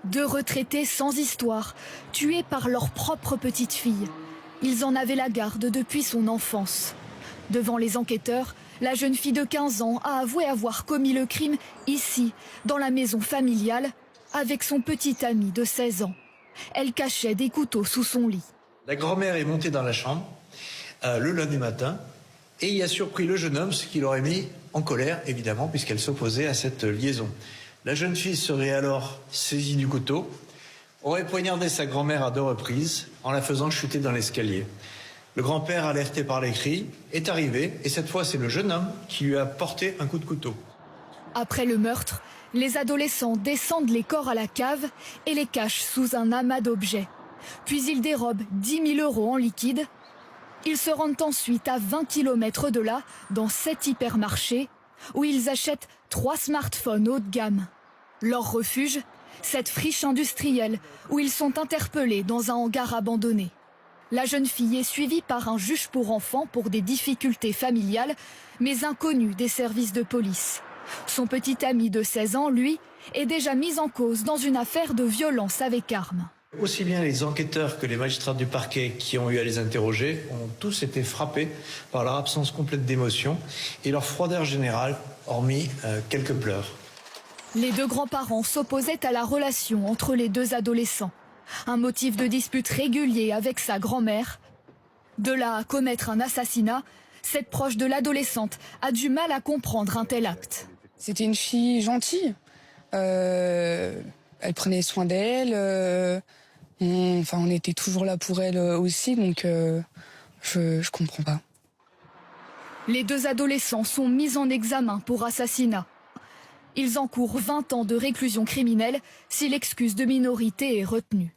Deux retraités sans histoire, tués par leur propre petite fille. Ils en avaient la garde depuis son enfance. Devant les enquêteurs, la jeune fille de 15 ans a avoué avoir commis le crime ici, dans la maison familiale, avec son petit ami de 16 ans. Elle cachait des couteaux sous son lit. La grand-mère est montée dans la chambre le lundi matin et y a surpris le jeune homme, ce qui l'aurait mis en colère, évidemment, puisqu'elle s'opposait à cette liaison. La jeune fille serait alors saisie du couteau, aurait poignardé sa grand-mère à 2 reprises en la faisant chuter dans l'escalier. Le grand-père, alerté par les cris, est arrivé et cette fois c'est le jeune homme qui lui a porté un coup de couteau. Après le meurtre, les adolescents descendent les corps à la cave et les cachent sous un amas d'objets. Puis ils dérobent 10 000 € en liquide. Ils se rendent ensuite à 20 km de là, dans 7 hypermarchés, où ils achètent 3 smartphones haut de gamme. Leur refuge, cette friche industrielle, où ils sont interpellés dans un hangar abandonné. La jeune fille est suivie par un juge pour enfants pour des difficultés familiales, mais inconnu des services de police. Son petit ami de 16 ans, lui, est déjà mis en cause dans une affaire de violence avec arme. Aussi bien les enquêteurs que les magistrats du parquet qui ont eu à les interroger ont tous été frappés par leur absence complète d'émotion et leur froideur générale, hormis quelques pleurs. Les deux grands-parents s'opposaient à la relation entre les deux adolescents. Un motif de dispute régulier avec sa grand-mère. De là à commettre un assassinat, cette proche de l'adolescente a du mal à comprendre un tel acte. C'était une fille gentille. Elle prenait soin d'elle. On était toujours là pour elle aussi, donc je comprends pas. Les deux adolescents sont mis en examen pour assassinat. Ils encourent 20 ans de réclusion criminelle si l'excuse de minorité est retenue.